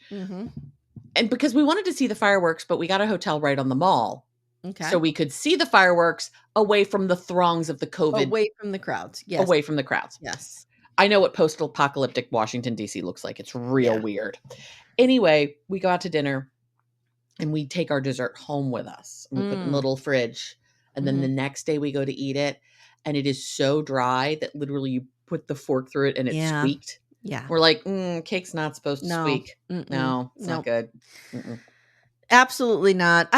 Speaker 2: And because we wanted to see the fireworks, but we got a hotel right on the mall. Okay. So we could see the fireworks away from the throngs of the COVID.
Speaker 1: Away from the crowds. Yes.
Speaker 2: Away from the crowds.
Speaker 1: Yes.
Speaker 2: I know what post-apocalyptic Washington, D.C. looks like. It's real weird. Anyway, we go out to dinner and we take our dessert home with us. And we put it in the little fridge. And then the next day we go to eat it. And it is so dry that literally you put the fork through it and it squeaked. Yeah. We're like, cake's not supposed to squeak. No, it's not good.
Speaker 1: Absolutely not.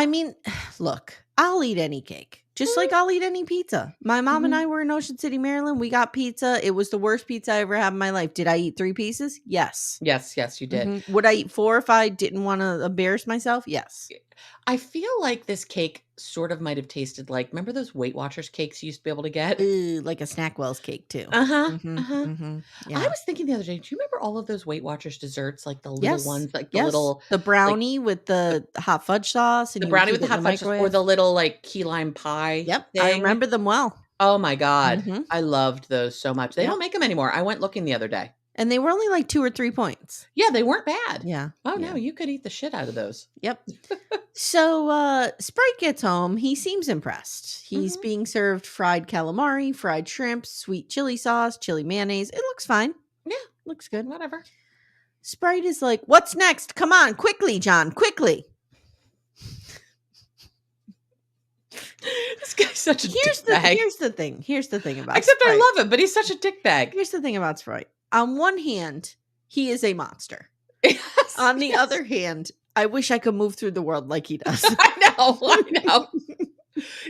Speaker 1: Look, I'll eat any cake. Just like I'll eat any pizza. My mom and I were in Ocean City, Maryland. We got pizza. It was the worst pizza I ever had in my life. Did I eat 3 pieces? Yes.
Speaker 2: Yes, you did.
Speaker 1: Would I eat 4 if I didn't want to embarrass myself? Yes.
Speaker 2: I feel like this cake sort of might have tasted like, remember those Weight Watchers cakes you used to be able to get?
Speaker 1: Like a Snackwell's cake too.
Speaker 2: Yeah. I was thinking the other day, do you remember all of those Weight Watchers desserts? Like the little ones, like the little...
Speaker 1: The brownie with the hot fudge sauce. And
Speaker 2: the brownie with the hot fudge sauce, or the little like key lime pie.
Speaker 1: Yep.
Speaker 2: Thing.
Speaker 1: I remember them well.
Speaker 2: Oh my God. I loved those so much. They don't make them anymore. I went looking the other day.
Speaker 1: And they were only like 2 or 3 points.
Speaker 2: Yeah, they weren't bad.
Speaker 1: Yeah.
Speaker 2: Oh, no, you could eat the shit out of those.
Speaker 1: Yep. So Sprite gets home. He seems impressed. He's being served fried calamari, fried shrimp, sweet chili sauce, chili mayonnaise. It looks fine.
Speaker 2: Yeah.
Speaker 1: Looks good.
Speaker 2: Whatever.
Speaker 1: Sprite is like, "What's next? Come on, quickly, John, quickly."
Speaker 2: This guy's such a dickbag.
Speaker 1: Here's the thing about
Speaker 2: Except
Speaker 1: Sprite.
Speaker 2: I love him, but he's such a dickbag.
Speaker 1: Here's the thing about Sprite. On one hand, he is a monster. On the other hand, I wish I could move through the world like he does.
Speaker 2: I know.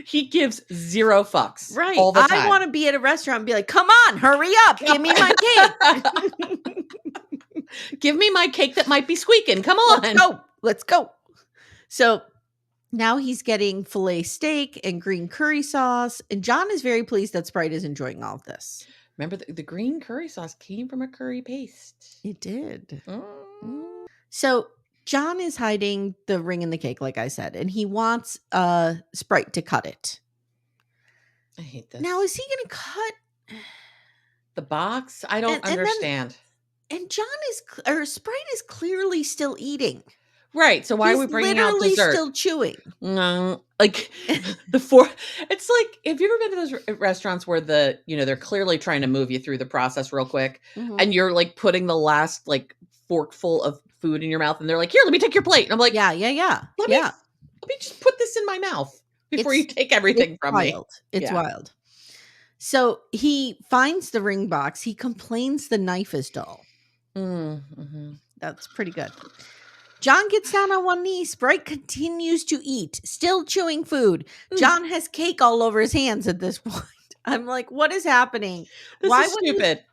Speaker 2: He gives 0 fucks.
Speaker 1: Right.
Speaker 2: All the time.
Speaker 1: I want to be at a restaurant and be like, "Come on, hurry up. Give me my cake."
Speaker 2: Give me my cake that might be squeaking. Come on.
Speaker 1: Let's go. So now he's getting filet steak and green curry sauce. And John is very pleased that Sprite is enjoying all of this.
Speaker 2: Remember, the green curry sauce came from a curry paste.
Speaker 1: It did. So John is hiding the ring in the cake, like I said, and he wants Sprite to cut it.
Speaker 2: I hate this.
Speaker 1: Now, is he going to cut
Speaker 2: the box? I don't understand.
Speaker 1: And Sprite is clearly still eating.
Speaker 2: Right. So why are we bringing out
Speaker 1: literally
Speaker 2: dessert?
Speaker 1: still chewing.
Speaker 2: Like the four. It's like, have you ever been to those restaurants where they're clearly trying to move you through the process real quick, and you're like putting the last like forkful of food in your mouth, and they're like, "Here, let me take your plate." And I'm like,
Speaker 1: Yeah.
Speaker 2: Let me just put this in my mouth before you take everything from me."
Speaker 1: It's wild. So he finds the ring box. He complains the knife is dull.
Speaker 2: Mm-hmm.
Speaker 1: That's pretty good. John gets down on one knee. Sprite continues to eat, still chewing food. John has cake all over his hands at this point. I'm like, what is happening?
Speaker 2: This is stupid.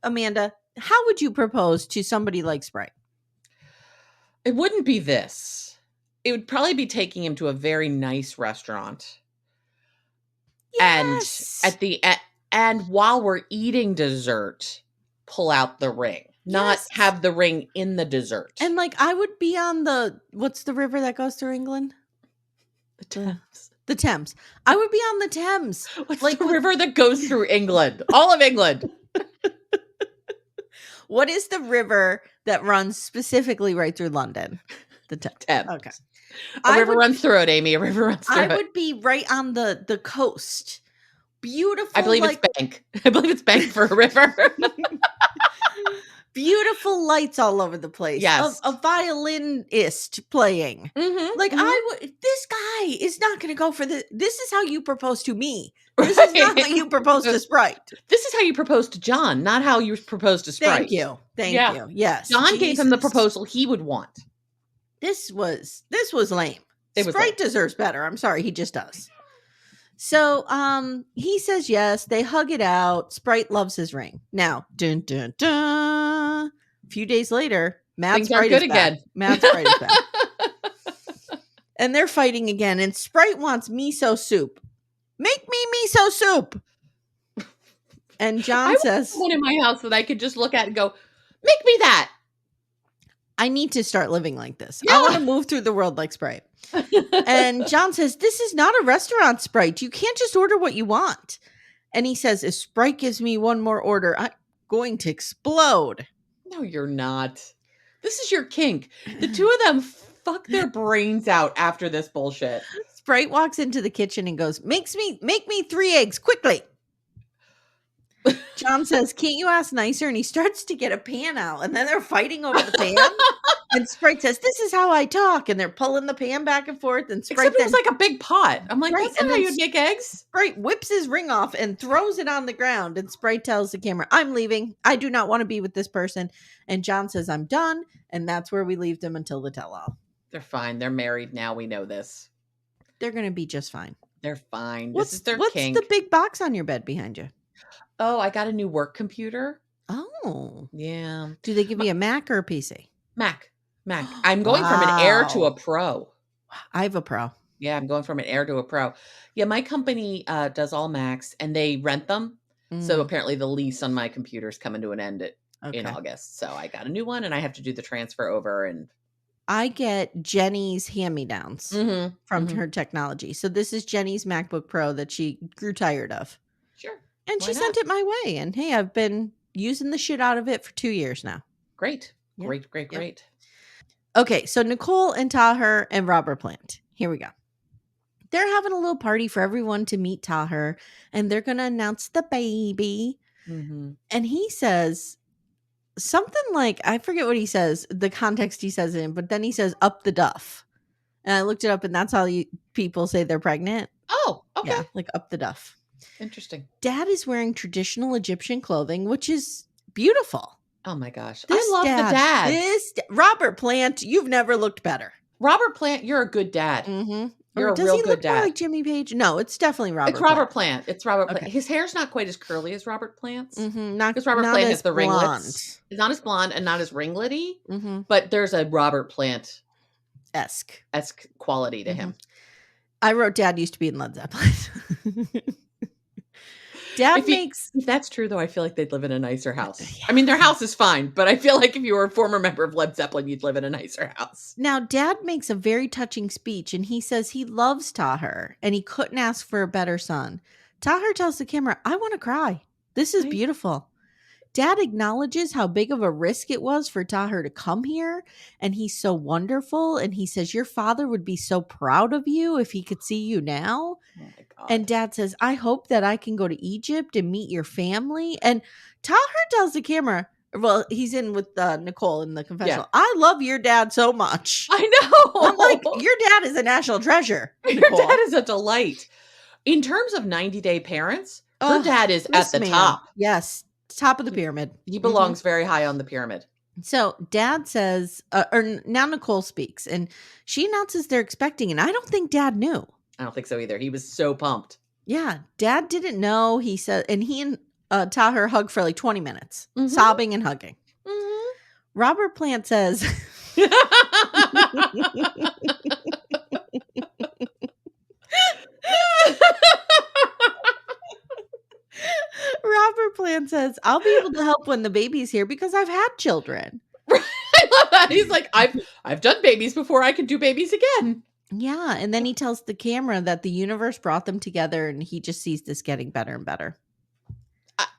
Speaker 1: Amanda, how would you propose to somebody like Sprite?
Speaker 2: It wouldn't be this. It would probably be taking him to a very nice restaurant.
Speaker 1: Yes.
Speaker 2: And while we're eating dessert, pull out the ring. Not have the ring in the dessert.
Speaker 1: And like I would be on what's the river that goes through England?
Speaker 2: The Thames.
Speaker 1: The Thames. I would be on the Thames.
Speaker 2: What's like the river that goes through England? All of England.
Speaker 1: What is the river that runs specifically right through London? The Thames. Okay.
Speaker 2: A river runs through it, Amy. A river runs through it.
Speaker 1: I would be right on the coast. Beautiful.
Speaker 2: I believe it's Bank. I believe it's Bank for a river.
Speaker 1: Beautiful lights all over the place.
Speaker 2: Yes.
Speaker 1: A violinist playing. Like this guy is not going to go for this. This is how you propose to me. This is not how you propose to Sprite.
Speaker 2: This is how you propose to John, not how you propose to Sprite.
Speaker 1: Thank you. Thank you. Yes.
Speaker 2: John gave him the proposal he would want.
Speaker 1: This was lame. Sprite deserves better. I'm sorry, he just does. So he says yes. They hug it out. Sprite loves his ring. Now, dun dun dun. A few days later, Mad Sprite is back. Mad Sprite is back. And they're fighting again. And Sprite wants miso soup. Make me miso soup. And John says,
Speaker 2: "One in my house that I could just look at and go, make me that.
Speaker 1: I need to start living like this. I want to move through the world like Sprite." And John says, "This is not a restaurant, Sprite. You can't just order what you want." And he says, "If Sprite gives me one more order, I'm going to explode."
Speaker 2: No, you're not. This is your kink. The two of them fuck their brains out after this bullshit.
Speaker 1: Sprite walks into the kitchen and goes, make me 3 eggs quickly. John says, "Can't you ask nicer?" And he starts to get a pan out, and then they're fighting over the pan. And Sprite says, "This is how I talk." And they're pulling the pan back and forth. And Sprite
Speaker 2: Except it was like a big pot. I'm like, that's not how you'd make eggs.
Speaker 1: Sprite whips his ring off and throws it on the ground. And Sprite tells the camera, "I'm leaving. I do not want to be with this person." And John says, "I'm done." And that's where we leave them until the tell-all.
Speaker 2: They're fine. They're married now. We know this.
Speaker 1: They're going to be just fine.
Speaker 2: They're fine.
Speaker 1: What's
Speaker 2: this is their kink.
Speaker 1: What's the big box on your bed behind you?
Speaker 2: Oh, I got a new work computer.
Speaker 1: Oh.
Speaker 2: Yeah.
Speaker 1: Do they give you a Mac or a PC?
Speaker 2: Mac. I'm going from an Air to a Pro.
Speaker 1: I have a Pro.
Speaker 2: Yeah, I'm going from an Air to a Pro. Yeah, my company does all Macs, and they rent them. So apparently the lease on my computer is coming to an end in August. So I got a new one, and I have to do the transfer over. And
Speaker 1: I get Jenny's hand-me-downs from her technology. So this is Jenny's MacBook Pro that she grew tired of.
Speaker 2: Sure.
Speaker 1: And she sent it my way. And hey, I've been using the shit out of it for 2 years now.
Speaker 2: Great. Yep. Great.
Speaker 1: Okay, so Nicole and Taher and Robert Plant. Here we go. They're having a little party for everyone to meet Taher, and they're going to announce the baby. And he says something like, I forget what he says, the context he says it in, but then he says, "Up the duff." And I looked it up, and that's how people say they're pregnant.
Speaker 2: Oh, okay.
Speaker 1: Yeah, like up the duff.
Speaker 2: Interesting. Dad
Speaker 1: is wearing traditional Egyptian clothing, which is beautiful.
Speaker 2: Oh my gosh. I love the dad.
Speaker 1: Robert Plant, you've never looked better.
Speaker 2: Robert Plant, you're a good dad. You're a real good dad.
Speaker 1: Does he look more like Jimmy Page? No, it's definitely Robert
Speaker 2: It's Robert Plant. It's Robert Plant. His hair's not quite as curly as Robert Plant's.
Speaker 1: Not
Speaker 2: because Robert Plant has the
Speaker 1: blonde.
Speaker 2: ringlets. It's not as blonde and not as ringlety, but there's a Robert Plant
Speaker 1: esque
Speaker 2: quality to him.
Speaker 1: I wrote Dad used to be in Led Zeppelin.
Speaker 2: If that's true, though, I feel like they'd live in a nicer house. Yeah. I mean, their house is fine, but I feel like if you were a former member of Led Zeppelin, you'd live in a nicer house.
Speaker 1: Now, Dad makes a very touching speech, and he says he loves Taher, and he couldn't ask for a better son. Taher tells the camera, "I want to cry. This is beautiful." Dad acknowledges how big of a risk it was for Taher to come here, and he's so wonderful. And he says, your father would be so proud of you if he could see you now.
Speaker 2: Oh my God.
Speaker 1: And Dad says, I hope that I can go to Egypt and meet your family. And Taher tells the camera, well, he's in with Nicole in the confessional.
Speaker 2: Yeah.
Speaker 1: I love your dad so much.
Speaker 2: I know.
Speaker 1: I'm like, your dad is a national treasure.
Speaker 2: Your dad is a delight. In terms of 90-day parents, her dad is at the top.
Speaker 1: Yes. Top of the pyramid.
Speaker 2: He belongs very high on the pyramid.
Speaker 1: So Dad says, or now Nicole speaks, and she announces they're expecting, and I don't think Dad knew.
Speaker 2: I don't think so either. He was so pumped.
Speaker 1: Yeah, Dad didn't know. He said, and he and Taher hugged for like 20 minutes, sobbing and hugging. Robert Plant says, Robert Plant says, I'll be able to help when the baby's here because I've had children.
Speaker 2: I love that. He's like, I've done babies before. I can do babies again.
Speaker 1: Yeah. And then he tells the camera that the universe brought them together, and he just sees this getting better and better.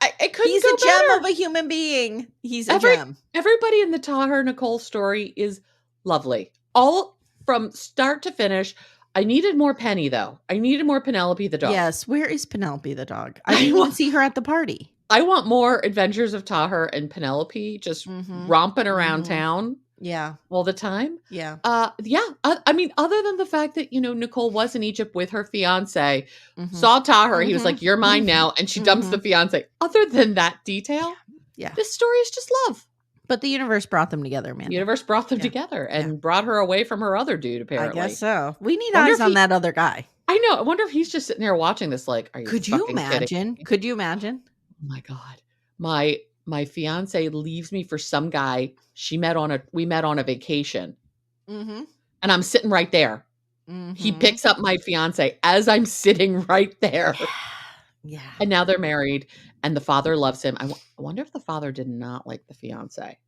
Speaker 2: I couldn't
Speaker 1: He's
Speaker 2: go
Speaker 1: a gem
Speaker 2: better.
Speaker 1: of a human being. He's a gem.
Speaker 2: Everybody in the Taher Nicole story is lovely. All from start to finish. I needed more Penny, though. I needed more Penelope the dog.
Speaker 1: Yes. Where is Penelope the dog? I didn't even see her at the party.
Speaker 2: I want more adventures of Taher and Penelope just romping around town.
Speaker 1: Yeah.
Speaker 2: All the time.
Speaker 1: Yeah.
Speaker 2: I mean, other than the fact that, Nicole was in Egypt with her fiance, saw Taher, he was like, you're mine now. And she dumps the fiance. Other than that detail, this story is just love.
Speaker 1: But the universe brought them together, man.
Speaker 2: The universe brought them together and brought her away from her other dude, apparently.
Speaker 1: I guess so. We need eyes on that other guy.
Speaker 2: I know. I wonder if he's just sitting there watching this like, are you
Speaker 1: Could you imagine?
Speaker 2: Kidding?
Speaker 1: Could you imagine?
Speaker 2: Oh my God. My fiance leaves me for some guy we met on a vacation. And I'm sitting right there. He picks up my fiance as I'm sitting right there.
Speaker 1: Yeah.
Speaker 2: And now they're married and the father loves him. I wonder if the father did not like the fiance.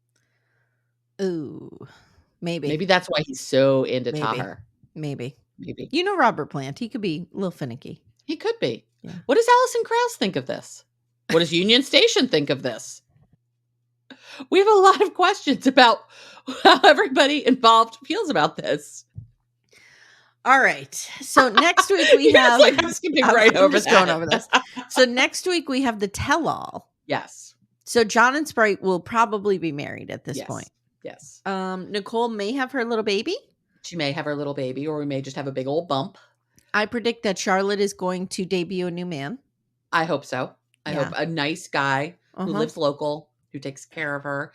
Speaker 1: Ooh, maybe.
Speaker 2: Maybe that's why he's so into Taher.
Speaker 1: Maybe. Robert Plant. He could be a little finicky.
Speaker 2: He could be.
Speaker 1: Yeah.
Speaker 2: What does Alison Krauss think of this? What does Union Station think of this? We have a lot of questions about how everybody involved feels about this.
Speaker 1: All right. So next week we have.
Speaker 2: I'm skipping right over
Speaker 1: just going over this. So next week we have the tell-all.
Speaker 2: Yes.
Speaker 1: So John and Sprite will probably be married at this point.
Speaker 2: Yes.
Speaker 1: Nicole may have her little baby.
Speaker 2: She may have her little baby, or we may just have a big old bump.
Speaker 1: I predict that Charlotte is going to debut a new man.
Speaker 2: I hope so. I hope a nice guy who lives local, who takes care of her.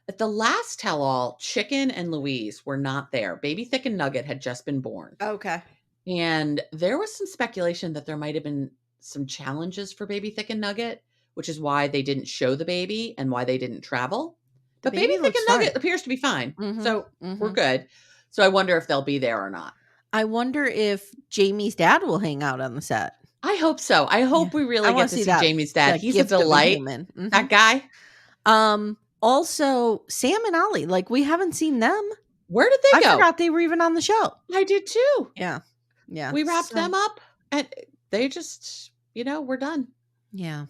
Speaker 2: At the last tell-all, Chicken and Louise were not there. Baby Thicken Nugget had just been born.
Speaker 1: Okay.
Speaker 2: And there was some speculation that there might have been some challenges for Baby Thicken Nugget, which is why they didn't show the baby and why they didn't travel. But Baby Thicken Nugget appears to be fine. So we're good. So I wonder if they'll be there or not.
Speaker 1: I wonder if Jamie's dad will hang out on the set.
Speaker 2: I hope so. I hope we really get to see Jamie's dad. He's a delight. That guy.
Speaker 1: Also, Sam and Ollie, like we haven't seen them.
Speaker 2: Where did they go?
Speaker 1: I forgot they were even on the show.
Speaker 2: I did too.
Speaker 1: Yeah. Yeah.
Speaker 2: We wrapped them up and they just, we're done.
Speaker 1: Yeah.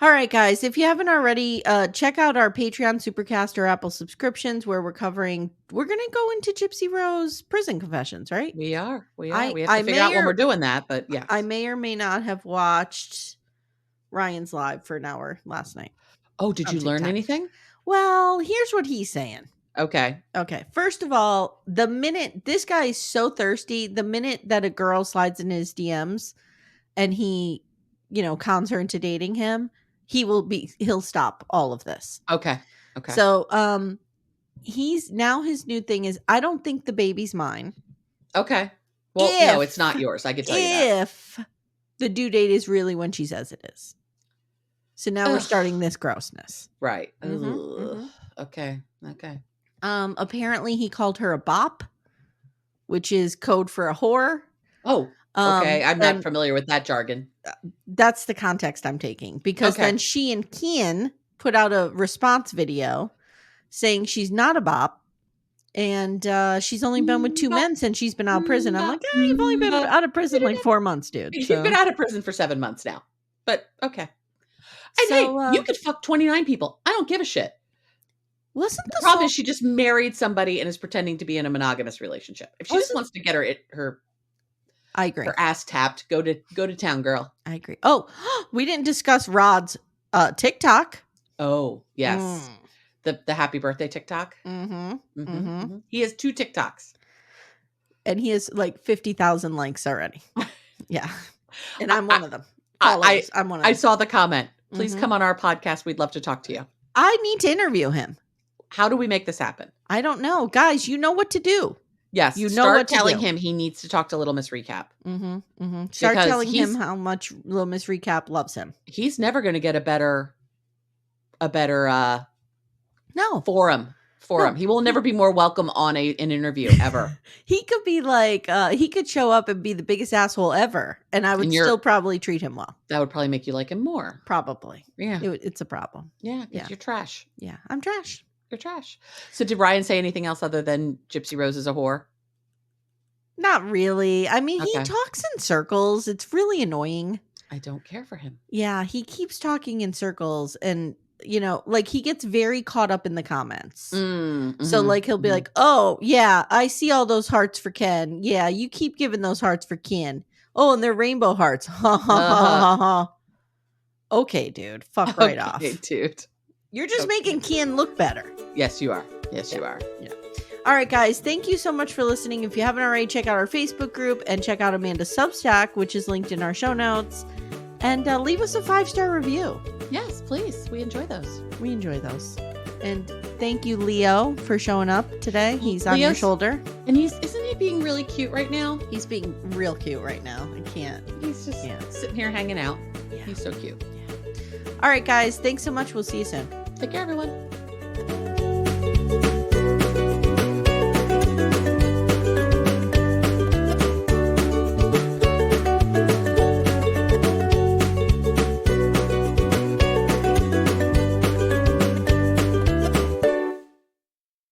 Speaker 1: All right, guys. If you haven't already, check out our Patreon, Supercast, or Apple subscriptions where we're going to go into Gypsy Rose prison confessions, right?
Speaker 2: We are. We have to figure out when we're doing that, but yeah.
Speaker 1: I may or may not have watched Ryan's live for an hour last night.
Speaker 2: Oh, did you learn anything?
Speaker 1: Well, here's what he's saying.
Speaker 2: Okay.
Speaker 1: First of all, the minute this guy is so thirsty, the minute that a girl slides in his DMs and he, cons her into dating him, he'll stop all of this.
Speaker 2: Okay.
Speaker 1: So, his new thing is, I don't think the baby's mine.
Speaker 2: Okay. Well, no, it's not yours. I can tell you that.
Speaker 1: If the due date is really when she says it is. So now we're starting this grossness.
Speaker 2: Right. Okay.
Speaker 1: Apparently he called her a bop, which is code for a whore.
Speaker 2: Oh, okay. I'm not familiar with that jargon.
Speaker 1: That's the context I'm taking because then she and Kian put out a response video saying she's not a bop and she's only been with 2 men since she's been out of prison. I'm like, you've only been out of prison like 4 months, dude.
Speaker 2: You've been out of prison for 7 months now, but okay. And
Speaker 1: So,
Speaker 2: hey, you could fuck 29 people. I don't give a shit.
Speaker 1: wasn't
Speaker 2: The
Speaker 1: the
Speaker 2: problem
Speaker 1: song
Speaker 2: is she just married somebody and is pretending to be in a monogamous relationship. If she just
Speaker 1: Wasn't
Speaker 2: wants to get her
Speaker 1: I agree.
Speaker 2: ass tapped, go to town, girl.
Speaker 1: I agree. Oh, we didn't discuss Rod's TikTok.
Speaker 2: Oh, yes. The happy birthday TikTok. He has 2 TikToks.
Speaker 1: And he has like 50,000 likes already. Yeah. And I'm one of them.
Speaker 2: I'm one of them. I saw the comment. Please come on our podcast. We'd love to talk to you.
Speaker 1: I need to interview him.
Speaker 2: How do we make this happen?
Speaker 1: I don't know. Guys, you know what to do.
Speaker 2: Yes. You know what to telling him he needs to talk to Little Miss Recap.
Speaker 1: Start telling him how much Little Miss Recap loves him.
Speaker 2: He's never going to get a better
Speaker 1: no
Speaker 2: forum. He will never be more welcome on an interview ever.
Speaker 1: He could be like, he could show up and be the biggest asshole ever, and I would still probably treat him well.
Speaker 2: That would probably make you like him more.
Speaker 1: Probably.
Speaker 2: Yeah.
Speaker 1: It's a problem.
Speaker 2: Yeah, because you're trash.
Speaker 1: Yeah, I'm trash.
Speaker 2: You're trash. So did Ryan say anything else other than Gypsy Rose is a whore?
Speaker 1: Not really. I mean, he talks in circles. It's really annoying.
Speaker 2: I don't care for him.
Speaker 1: Yeah, he keeps talking in circles, and like he gets very caught up in the comments. So like he'll be like, "Oh yeah, I see all those hearts for Ken. Yeah, you keep giving those hearts for Ken. Oh, and they're rainbow hearts. Ha ha ha ha. Okay, dude, fuck right off.
Speaker 2: Okay, dude.
Speaker 1: You're just making Ken look better.
Speaker 2: Yes, you are. Yes, you are.
Speaker 1: Yeah. All right, guys. Thank you so much for listening. If you haven't already, check out our Facebook group and check out Amanda's Substack, which is linked in our show notes. And leave us a 5-star review.
Speaker 2: Yes, please. We enjoy those.
Speaker 1: We enjoy those. And thank you, Leo, for showing up today. He's on your shoulder.
Speaker 2: And isn't he being really cute right now?
Speaker 1: He's being real cute right now. I can't.
Speaker 2: He's just sitting here hanging out. Yeah. He's so cute.
Speaker 1: Yeah. All right, guys. Thanks so much. We'll see you soon.
Speaker 2: Take care, everyone.